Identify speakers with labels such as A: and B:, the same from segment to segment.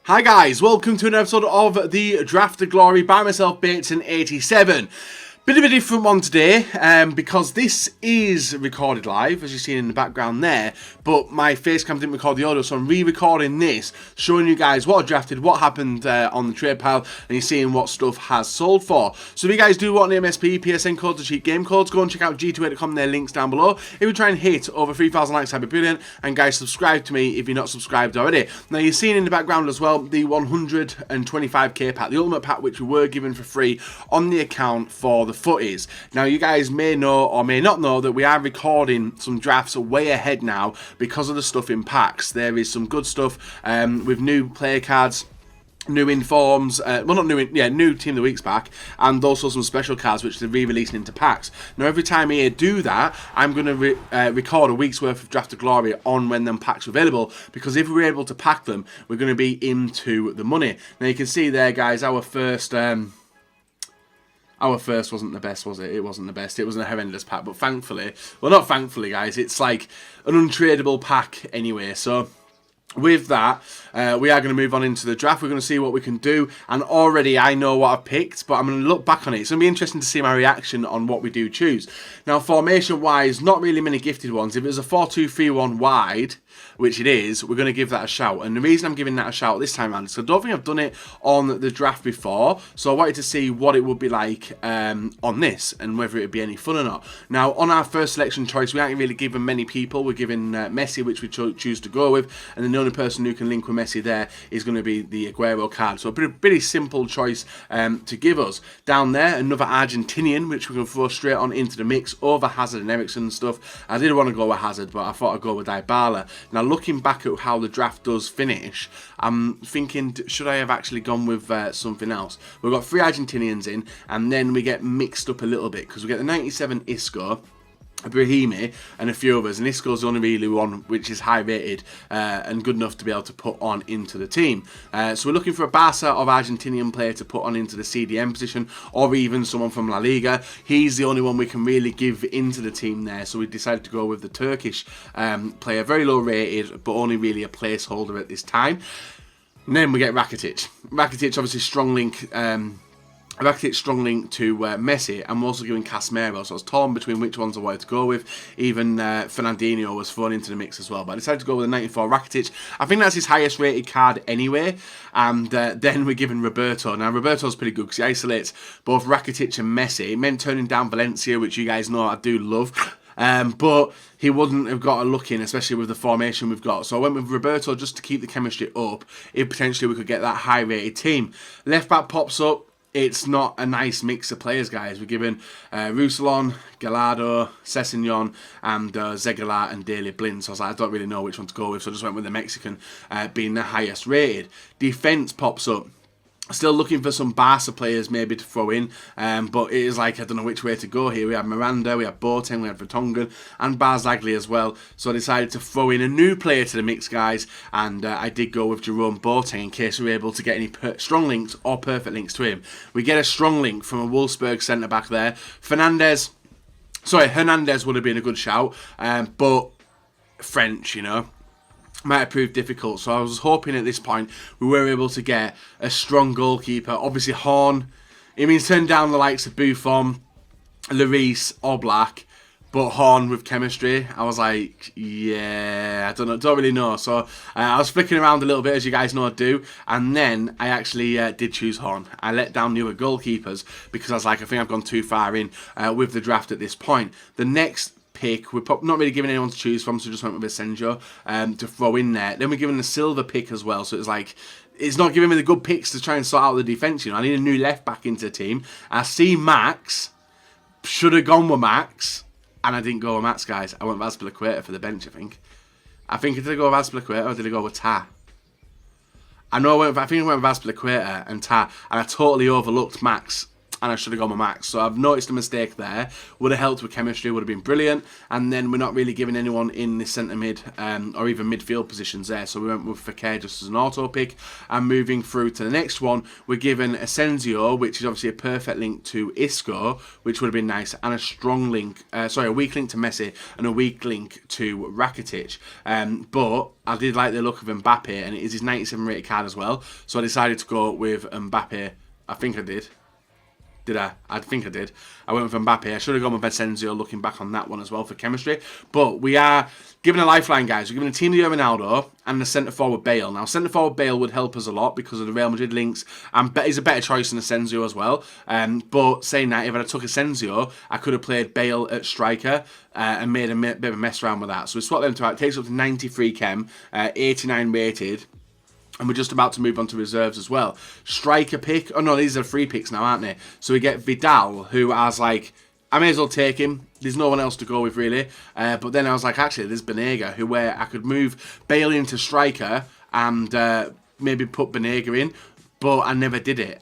A: Hi guys, welcome to another episode of the Draft of Glory by myself, Bateson87. Bit of a different one today, because this is recorded live, as you've seen in the background there, but my face cam didn't record the audio, so I'm re-recording this, showing you guys what I drafted, what happened on the trade pile, and you're seeing what stuff has sold for. So if you guys do want an MSP, PSN codes, or cheap game codes, go and check out g2a.com, their links down below. If we try and hit over 3,000 likes, that'd be brilliant, and guys, subscribe to me if you're not subscribed already. Now, you're seeing in the background as well, the 125k pack, the ultimate pack, which we were given for free on the account for the footies. Now, you guys may know or may not know that we are recording some drafts way ahead now because of the stuff in packs. There is some good stuff with new player cards, new informs, new Team of the Weeks pack, and also some special cards which they're re-releasing into packs. Now, every time I do that, I'm going to record a week's worth of Draft of Glory on when them packs are available, because if we're able to pack them, we're going to be into the money. Now, you can see there, guys, our first wasn't the best, was it? It wasn't the best. It was a horrendous pack, but thankfully, well, not thankfully, guys, it's like an untradeable pack anyway. So with that, we are going to move on into the draft. We're going to see what we can do, and already I know what I've picked, but I'm going to look back on it. It's going to be interesting to see my reaction on what we do choose. Now, formation-wise, not really many gifted ones. If it was a 4-2-3-1 wide, which it is, we're going to give that a shout. And the reason I'm giving that a shout this time around is I don't think I've done it on the draft before, so I wanted to see what it would be like on this, and whether it would be any fun or not. Now, on our first selection choice, we aren't really giving many people. We're giving Messi, which we choose to go with, and then the only person who can link with Messi there is going to be the Aguero card. So a pretty simple choice to give us. Down there, another Argentinian, which we can throw straight on into the mix over Hazard and Eriksen and stuff. I didn't want to go with Hazard, but I thought I'd go with Dybala. Now, looking back at how the draft does finish, I'm thinking, should I have actually gone with something else? We've got 3 Argentinians in, and then we get mixed up a little bit, because we get the 97 Isco, Brahimi, and a few others, and Isco's the only really one which is high rated and good enough to be able to put on into the team. So we're looking for a Barca or Argentinian player to put on into the CDM position, or even someone from La Liga. He's the only one we can really give into the team there, so we decided to go with the Turkish player, very low rated, but only really a placeholder at this time. And then we get Rakitic. Rakitic, obviously strong link. Rakitic strong link to Messi. I'm also giving Casemiro, so I was torn between which ones I wanted to go with. Even Fernandinho was thrown into the mix as well, but I decided to go with the 94 Rakitic. I think that's his highest rated card anyway, and then we're giving Roberto. Now, Roberto's pretty good because he isolates both Rakitic and Messi. It meant turning down Valencia, which you guys know I do love. But he wouldn't have got a look in, especially with the formation we've got. So I went with Roberto just to keep the chemistry up, if potentially we could get that high-rated team. Left back pops up. It's not a nice mix of players, guys. We're given Roussillon, Gallardo, Sessegnon, and Zegala and Daley Blind. So I was like, I don't really know which one to go with, so I just went with the Mexican being the highest rated. Defence pops up. Still looking for some Barca players maybe to throw in, but it is like, I don't know which way to go here. We have Miranda, we have Boateng, we have Vertonghen, and Barzagli as well. So I decided to throw in a new player to the mix, guys, and I did go with Jerome Boateng in case we were able to get any strong links or perfect links to him. We get a strong link from a Wolfsburg centre-back there. Hernandez would have been a good shout, but French, you know, might have proved difficult, so I was hoping at this point we were able to get a strong goalkeeper. Obviously Horn, it means turn down the likes of Buffon, Lloris, Oblak, but Horn with chemistry, I was like, yeah, don't really know. So I was flicking around a little bit, as you guys know I do, and then I actually did choose Horn. I let down newer goalkeepers because I was like, I think I've gone too far in with the draft at this point. The next pick, we're not really giving anyone to choose from, so just went with Asenjo to throw in there. Then we're given the silver pick as well, so it's like, it's not giving me the good picks to try and sort out the defence, you know. I need a new left back into the team. I see Max, should have gone with Max, and I didn't go with Max, guys. I went with Azpilicueta for the bench, I think. Did I go with Azpilicueta or did I go with Ta? I think I went with Azpilicueta and Ta, and I totally overlooked Max. and I should have gone with max. So I've noticed a mistake there. Would have helped with chemistry, would have been brilliant. And then we're not really giving anyone in the centre mid or even midfield positions there. So we went with Fekir just as an auto pick. And moving through to the next one, we're given Asensio, which is obviously a perfect link to Isco, which would have been nice, and a strong link, a weak link to Messi and a weak link to Rakitic. But I did like the look of Mbappe, and it is his 97 rated card as well. So I decided to go with Mbappe. I think I did. Did I? I think I did. I went with Mbappe. I should have gone with Asensio looking back on that one as well for chemistry. But we are given a lifeline, guys. We're given a team of Ronaldo and the centre-forward Bale. Now, centre-forward Bale would help us a lot because of the Real Madrid links. And he's a better choice than Asensio as well. But saying that, if I took Asensio, I could have played Bale at striker and made a bit of a mess around with that. So we swapped them to out. It takes up to 93 chem, 89 rated. And we're just about to move on to reserves as well. Striker pick. Oh, no, these are free picks now, aren't they? So we get Vidal, who I was like, I may as well take him. There's no one else to go with, really. But then I was like, actually, there's Banega, where I could move Bale into striker and maybe put Banega in. But I never did it.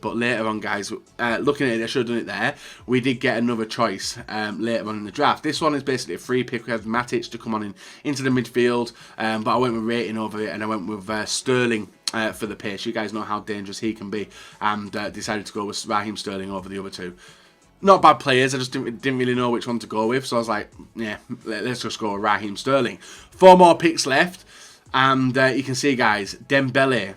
A: But later on, guys, looking at it, I should have done it there. We did get another choice later on in the draft. This one is basically a free pick. We had Matic to come on into the midfield. But I went with rating over it, and I went with Sterling for the pace. You guys know how dangerous he can be. And decided to go with Raheem Sterling over the other two. Not bad players. I just didn't really know which one to go with. So I was like, yeah, let's just go with Raheem Sterling. 4 more picks left. And you can see, guys, Dembele.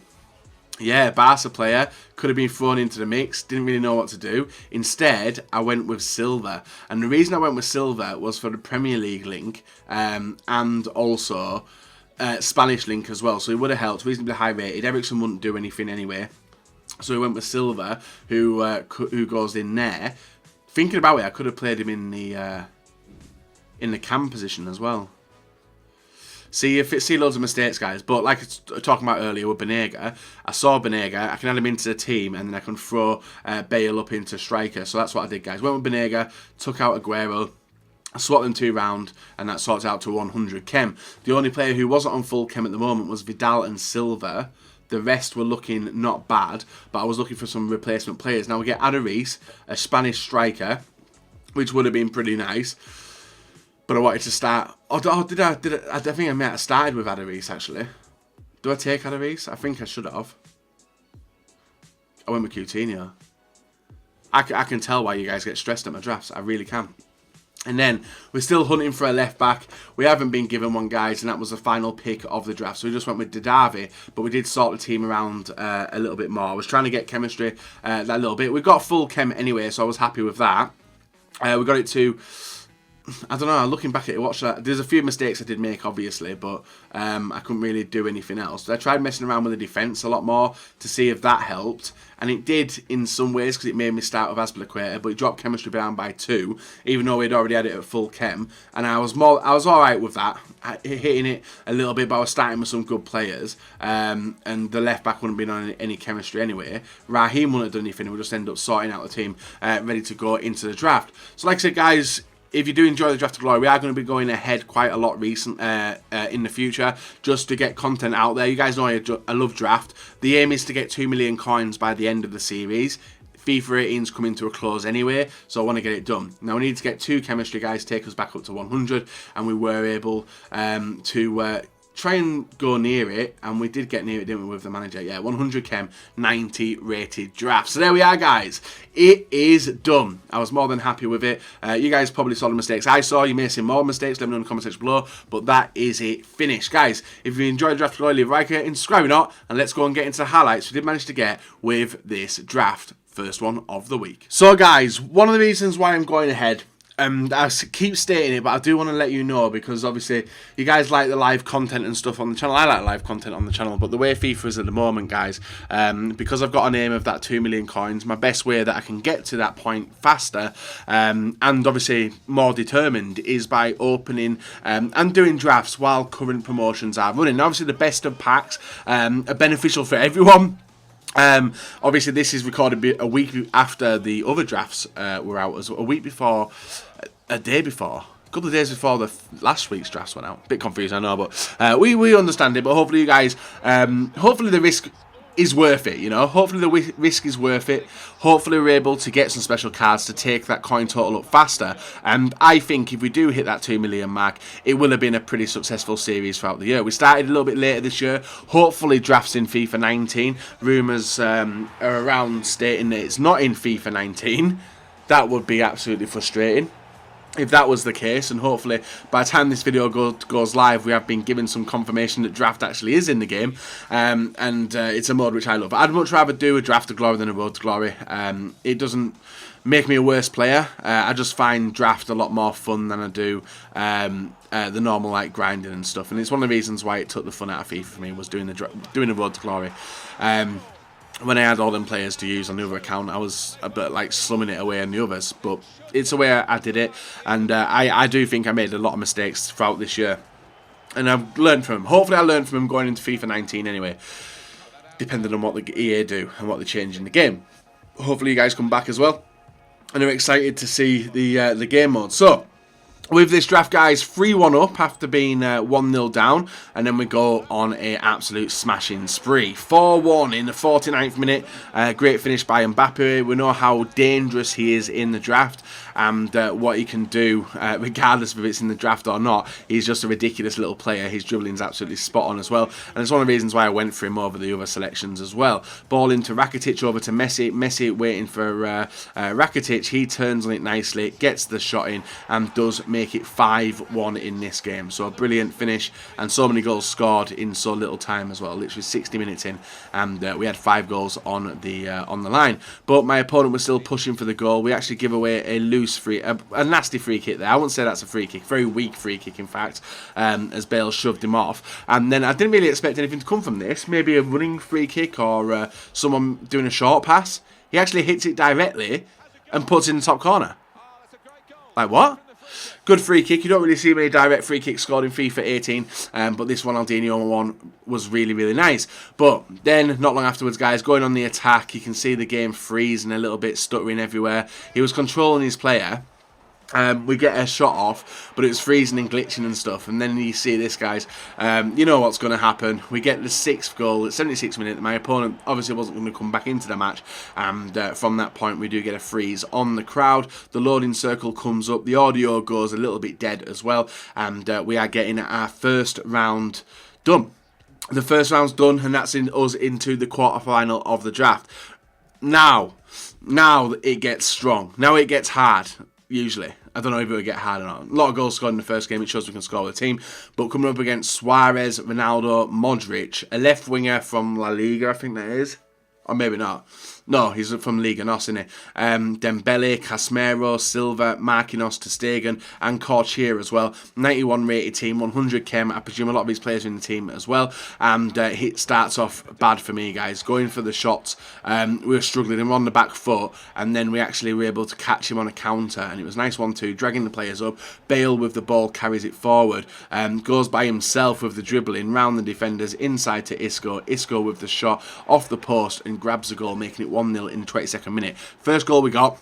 A: Yeah, Barca player, could have been thrown into the mix, didn't really know what to do. Instead, I went with Silva. And the reason I went with Silva was for the Premier League link and also Spanish link as well. So it would have helped, reasonably high rated. Eriksen wouldn't do anything anyway. So we went with Silva, who goes in there. Thinking about it, I could have played him in the cam position as well. See loads of mistakes, guys. But like I was talking about earlier with Banega, I saw Banega. I can add him into the team, and then I can throw Bale up into striker. So that's what I did, guys. Went with Banega, took out Aguero, I swapped them 2 round, and that sorts out to 100 chem. The only player who wasn't on full chem at the moment was Vidal and Silva. The rest were looking not bad, but I was looking for some replacement players. Now we get Adariz, a Spanish striker, which would have been pretty nice. But I wanted to start. Oh, did I? I think I might have started with Adariz, actually. Do I take Adariz? I think I should have. I went with Coutinho. I can tell why you guys get stressed at my drafts. I really can. And then we're still hunting for a left back. We haven't been given one, guys, and that was the final pick of the draft. So we just went with Didavi, but we did sort the team around a little bit more. I was trying to get chemistry that little bit. We got full chem anyway, so I was happy with that. We got it to, I don't know, looking back at it, there's a few mistakes I did make, obviously, but I couldn't really do anything else. I tried messing around with the defence a lot more to see if that helped, and it did in some ways because it made me start with Azpilicueta, but it dropped chemistry down by 2, even though we'd already had it at full chem, and I was alright with that, hitting it a little bit, but I was starting with some good players, and the left back wouldn't have been on any chemistry anyway. Raheem wouldn't have done anything, and we just ended up sorting out the team ready to go into the draft. So like I said, guys, if you do enjoy the Draft to Glory, we are going to be going ahead quite a lot in the future just to get content out there. You guys know I love draft. The aim is to get 2 million coins by the end of the series. FIFA 18's coming to a close anyway, so I want to get it done. Now we need to get 2 chemistry guys, take us back up to 100, and we were able to try and go near it, and we did get near it, didn't we, with the manager? Yeah, 100 chem, 90 rated draft. So there we are, guys. It is done. I was more than happy with it. You guys probably saw the mistakes I saw. You may have seen more mistakes. Let me know in the comment section below. But that is it finished. Guys, if you enjoyed the draft, leave a like and subscribe or not, and let's go and get into the highlights we did manage to get with this draft. First one of the week. So, guys, one of the reasons why I'm going ahead, I keep stating it, but I do want to let you know because obviously you guys like the live content and stuff on the channel. I like live content on the channel, but the way FIFA is at the moment, guys, because I've got an aim of that 2 million coins, my best way that I can get to that point faster and obviously more determined is by opening and doing drafts while current promotions are running. Now, obviously, the best of packs are beneficial for everyone. Obviously this is recorded a week after the other drafts were out, as a week before, a day before, a couple of days before the last week's drafts went out. Bit confused, I know, but we understand it. But hopefully you guys, hopefully the risk is worth it, you know. Hopefully the risk is worth it. Hopefully we're able to get some special cards to take that coin total up faster. And I think if we do hit that 2 million mark, it will have been a pretty successful series throughout the year. We started a little bit later this year. Hopefully drafts in FIFA 19. Rumours are around stating that it's not in FIFA 19. That would be absolutely frustrating if that was the case, and hopefully by the time this video goes live, we have been given some confirmation that draft actually is in the game, and it's a mode which I love. I'd much rather do a draft to glory than a road to glory. It doesn't make me a worse player. I just find draft a lot more fun than I do the normal like grinding and stuff, and it's one of the reasons why it took the fun out of FIFA for me, was doing the road to glory. When I had all them players to use on the other account, I was a bit like slumming it away on the others, but it's the way I did it, and I do think I made a lot of mistakes throughout this year, and I've learned from them. Hopefully I learned from them going into FIFA 19 anyway, depending on what the EA do and what they change in the game. Hopefully you guys come back as well, and are excited to see the game mode. So, with this draft, guys, 3-1 up after being 1-0 down, and then we go on a absolute smashing spree. 4-1 in the 49th minute. Great finish by Mbappe. We know how dangerous he is in the draft, and what he can do, regardless of if it's in the draft or not. He's just a ridiculous little player. His dribbling's absolutely spot on as well, and it's one of the reasons why I went for him over the other selections as well. Ball into Rakitic, over to Messi. Messi waiting for Rakitic. He turns on it nicely, gets the shot in, and does make it 5-1 in this game. So a brilliant finish, and so many goals scored in so little time as well. Literally 60 minutes in, and we had 5 goals on the line. But my opponent was still pushing for the goal. We actually give away a loose a nasty free kick there. I wouldn't say that's a free kick, very weak free kick in fact, as Bale shoved him off. And then I didn't really expect anything to come from this. Maybe a running free kick or someone doing a short pass. He actually hits it directly and puts it in the top corner. Like, what? Good free kick. You don't really see many direct free kicks scored in FIFA 18, but this Ronaldinho one was really, really nice. But then, not long afterwards, guys, going on the attack, you can see the game freezing a little bit, stuttering everywhere. He was controlling his player. We get a shot off, but it was freezing and glitching and stuff. And then you see this, guys. You know what's going to happen. We get the 6th goal at 76 minutes. My opponent obviously wasn't going to come back into the match. And from that point, we do get a freeze on the crowd. The loading circle comes up. The audio goes a little bit dead as well. And we are getting our first round done. The first round's done, and that's us into the quarterfinal of the draft. Now it gets strong. Now it gets hard. Usually. I don't know if it will get hard or not. A lot of goals scored in the first game. It shows we can score with a team. But coming up against Suarez, Ronaldo, Modric, a left winger from La Liga, I think that is. Or maybe not. No, he's from Liga NOS, isn't he? Dembele, Casemiro, Silva, Marquinhos, ter Stegen, and Corchier as well. 91 rated team, 100 chem. I presume a lot of these players are in the team as well. And it starts off bad for me, guys. Going for the shots, we were struggling. And we're on the back foot, and then we actually were able to catch him on a counter. And it was nice 1-2, dragging the players up. Bale with the ball carries it forward. Goes by himself with the dribbling, round the defenders, inside to Isco. Isco with the shot off the post and grabs the goal, making it 1-0 in the 22nd minute. First goal we got.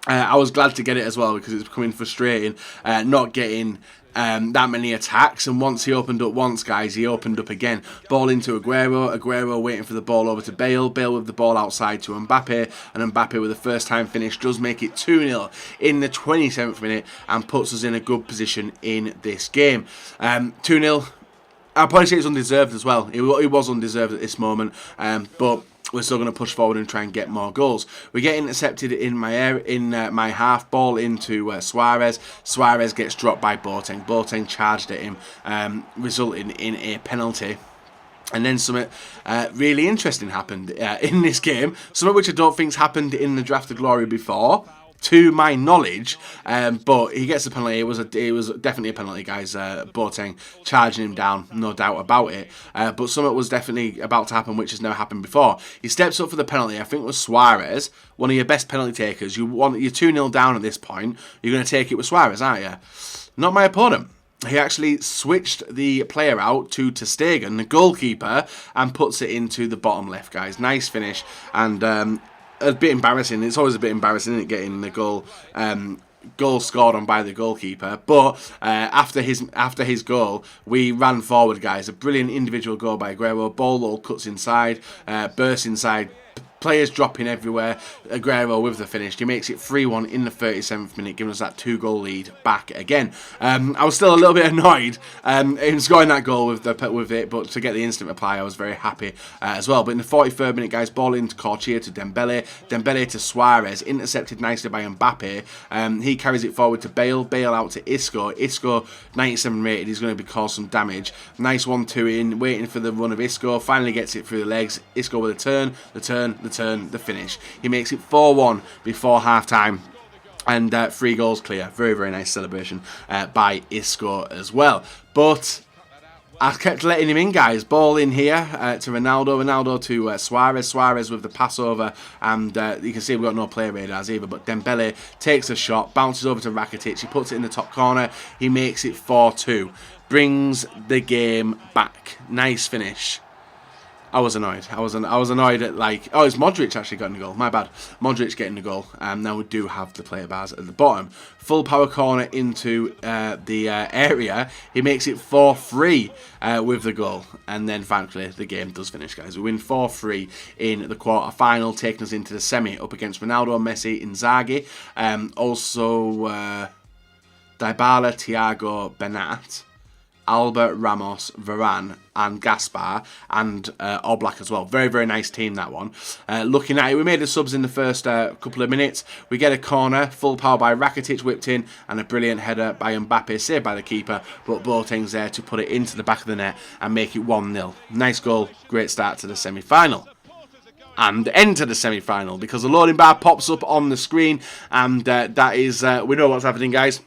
A: I was glad to get it as well, because it's becoming frustrating not getting that many attacks. And once he opened up once, guys, he opened up again. Ball into Aguero. Aguero waiting for the ball over to Bale. Bale with the ball outside to Mbappe. And Mbappe with the first time finish does make it 2-0 in the 27th minute and puts us in a good position in this game. 2-0. I'll probably say it's undeserved as well. It was undeserved at this moment, but we're still going to push forward and try and get more goals. We get intercepted in my half, ball into Suarez. Suarez gets dropped by Boateng. Boateng charged at him, resulting in a penalty. And then something really interesting happened in this game. Something which I don't think's happened in the Draft of Glory before, to my knowledge, but he gets the penalty. It was definitely a penalty, guys. Boateng charging him down, no doubt about it. But something was definitely about to happen, which has never happened before. He steps up for the penalty. I think it was Suarez, one of your best penalty takers. You're 2-0 down at this point. You're going to take it with Suarez, aren't you? Not my opponent. He actually switched the player out to ter Stegen, the goalkeeper, and puts it into the bottom left, guys. Nice finish, and a bit embarrassing. It's always a bit embarrassing, isn't it, getting the goal goal scored on by the goalkeeper, but after his goal, we ran forward, guys. A brilliant individual goal by Aguero. Ball all cuts inside, bursts inside. Players dropping everywhere. Aguero with the finish. He makes it 3-1 in the 37th minute, giving us that 2-goal lead back again. I was still a little bit annoyed in scoring that goal with it, but to get the instant reply, I was very happy as well. But in the 43rd minute, guys, ball into Corchia to Dembele. Dembele to Suarez, intercepted nicely by Mbappe. He carries it forward to Bale. Bale out to Isco. Isco, 97 rated. He's going to be caused some damage. Nice 1-2 in, waiting for the run of Isco. Finally gets it through the legs. Isco with a turn, the finish. He makes it 4-1 before half-time. And 3 goals clear. Very, very nice celebration by Isco as well. But I kept letting him in, guys. Ball in here to Ronaldo. Ronaldo to Suarez. Suarez with the pass over. And you can see we've got no player radars either. But Dembele takes a shot. Bounces over to Rakitic. He puts it in the top corner. He makes it 4-2. Brings the game back. Nice finish. I was annoyed. I was annoyed at, like, oh, it's Modric actually got in the goal. My bad. Modric getting the goal. Now we do have the player bars at the bottom. Full power corner into the area. He makes it 4-3 with the goal. And then, thankfully, the game does finish, guys. We win 4-3 in the quarter-final, taking us into the semi up against Ronaldo, Messi, Inzaghi. Also, Dybala, Thiago, Bernat, Albert, Ramos, Varane and Gaspar and Oblak as well. Very, very nice team, that one. Looking at it, we made the subs in the first couple of minutes. We get a corner, full power by Rakitic, whipped in, and a brilliant header by Mbappe, saved by the keeper, but Boateng's there to put it into the back of the net and make it 1-0. Nice goal, great start to the semi-final. And enter the semi-final, because the loading bar pops up on the screen, and that is, we know what's happening, guys.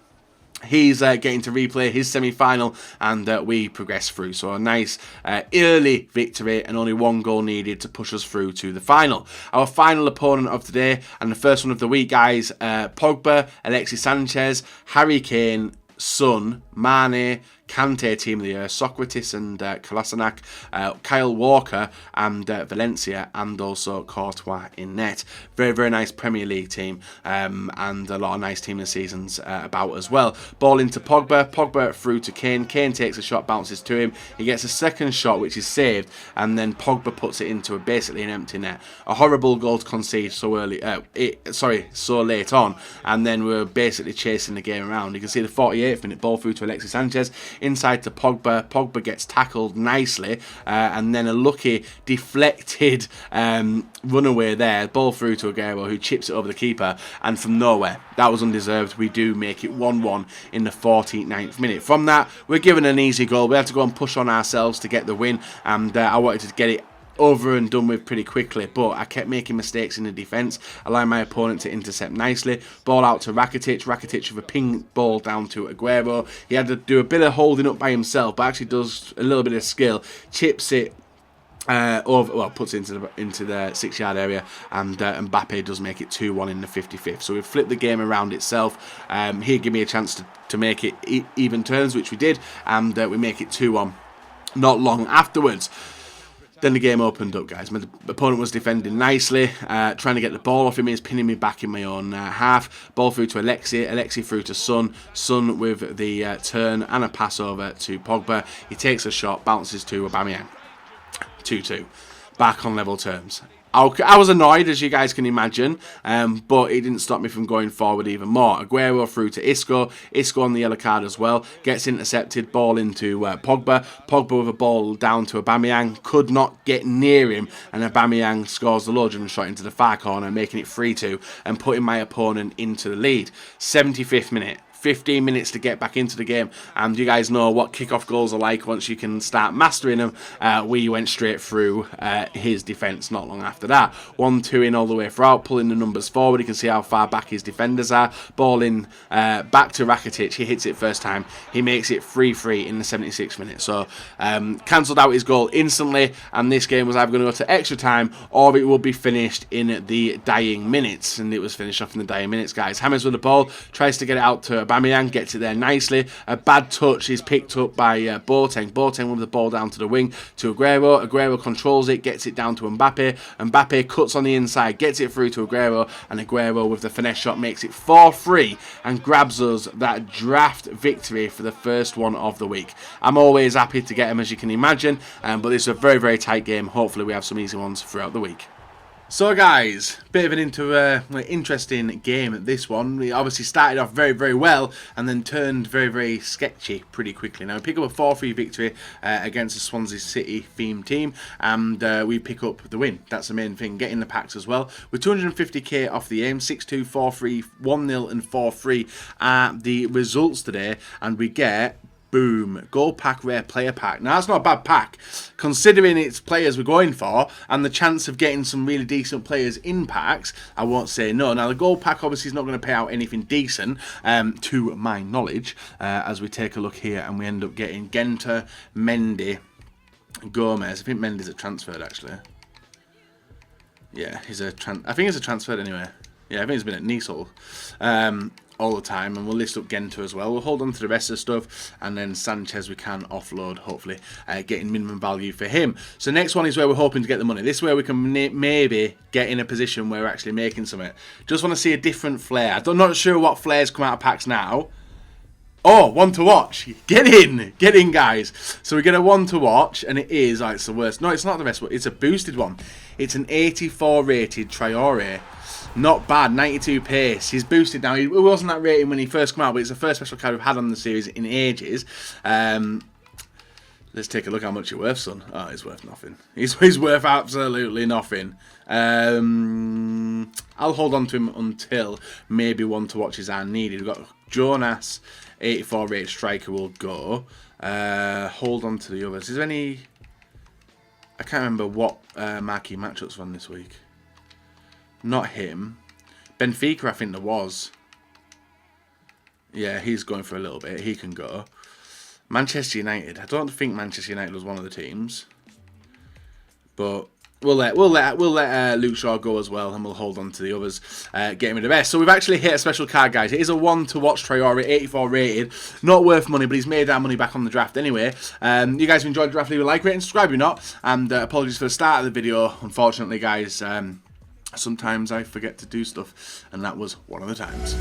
A: He's getting to replay his semi-final, and we progress through. So a nice early victory, and only 1 goal needed to push us through to the final. Our final opponent of today, and the first one of the week, guys, Pogba, Alexis Sanchez, Harry Kane, Son, Mane, Kante team of the year, Socrates and Kolasinac, Kyle Walker and Valencia, and also Courtois in net. Very, very nice Premier League team, and a lot of nice team of the seasons about as well. Ball into Pogba, Pogba through to Kane, Kane takes a shot, bounces to him, he gets a second shot which is saved, and then Pogba puts it into basically an empty net. A horrible goal to concede so early, so late on, and then we're basically chasing the game around. You can see the 48th minute ball through to Alexis Sanchez, inside to Pogba. Pogba gets tackled nicely, and then a lucky deflected runaway there. Ball through to Aguero, who chips it over the keeper, and from nowhere, that was undeserved. We do make it 1-1 in the 49th minute. From that, we're given an easy goal. We had to go and push on ourselves to get the win, and I wanted to get it over and done with pretty quickly, but I kept making mistakes in the defence, allowing my opponent to intercept nicely. Ball out to Rakitic. Rakitic with a ping ball down to Aguero. He had to do a bit of holding up by himself, but actually does a little bit of skill. Chips it over, well, puts it into the 6-yard area, and Mbappe does make it 2-1 in the 55th. So we've flipped the game around itself. He gave me a chance to make it even turns, which we did, and we make it 2-1 not long afterwards. Then the game opened up, guys. My opponent was defending nicely, trying to get the ball off him. He's pinning me back in my own half. Ball through to Alexi. Alexi through to Son. Son with the turn and a pass over to Pogba. He takes a shot, bounces to Aubameyang. 2-2. Back on level terms. I was annoyed, as you guys can imagine, but it didn't stop me from going forward even more. Aguero through to Isco. Isco on the yellow card as well. Gets intercepted. Ball into Pogba. Pogba with a ball down to Aubameyang. Could not get near him, and Aubameyang scores the low-driven shot into the far corner, making it 3-2 and putting my opponent into the lead. 75th minute. 15 minutes to get back into the game, and you guys know what kickoff goals are like once you can start mastering them. We went straight through his defence not long after that. 1-2 in all the way throughout, pulling the numbers forward. You can see how far back his defenders are. Ball in back to Rakitic. He hits it first time. He makes it 3-3 in the 76th minute. So cancelled out his goal instantly, and this game was either going to go to extra time or it will be finished in the dying minutes, and it was finished off in the dying minutes, guys. Hammers with the ball, tries to get it out to Aubameyang. Aubameyang gets it there nicely. A bad touch is picked up by Boateng. Boateng with the ball down to the wing to Aguero. Aguero controls it, gets it down to Mbappe. Mbappe cuts on the inside, gets it through to Aguero, and Aguero with the finesse shot makes it 4-3 and grabs us that draft victory for the first one of the week. I'm always happy to get them, as you can imagine, but this is a very, very tight game. Hopefully we have some easy ones throughout the week. So guys, bit of an interesting game, this one. We obviously started off very, very well and then turned very, very sketchy pretty quickly. Now we pick up a 4-3 victory against the Swansea City themed team, and we pick up the win. That's the main thing, getting the packs as well. With 250k off the aim, 6-2, 4-3, 1-0 and 4-3 are the results today, and we get... boom, gold pack, rare player pack. Now that's not a bad pack, considering it's players we're going for, and the chance of getting some really decent players in packs, I won't say no. Now the gold pack obviously is not going to pay out anything decent, to my knowledge, as we take a look here, and we end up getting Genta, Mendy, Gomez. I think Mendy's a transferred actually. Yeah, I think he's a transferred anyway. Yeah, I think he's been at Nice all the time, and we'll list up Genta as well. We'll hold on to the rest of the stuff, and then Sanchez we can offload, hopefully getting minimum value for him. So next one is where we're hoping to get the money. This way we can maybe get in a position where we're actually making something. Just want to see a different flair. I'm not sure what flares come out of packs now. Oh, one to watch. Get in guys. So we get a one to watch, and it is, it's the worst. No, it's not the best one. It's a boosted one. It's an 84 rated Traore. Not bad, 92 pace. He's boosted now. He wasn't that rating when he first came out, but it's the first special card we've had on the series in ages. Let's take a look how much he's worth, son. Oh, he's worth nothing. He's worth absolutely nothing. I'll hold on to him until maybe one to watches are needed. We've got Jonas, 84 rated striker will go. Hold on to the others. Is there any... I can't remember what marquee matchups run this week. Not him. Benfica, I think there was. Yeah, he's going for a little bit. He can go. Manchester United. I don't think Manchester United was one of the teams, but we'll let Luke Shaw go as well, and we'll hold on to the others. Get him in the best. So we've actually hit a special card, guys. It is a one to watch Traore, 84 rated. Not worth money, but he's made our money back on the draft anyway. You guys enjoyed the draft, leave a like, rate, and subscribe if you're not. And apologies for the start of the video. Unfortunately, guys. Sometimes I forget to do stuff, and that was one of the times.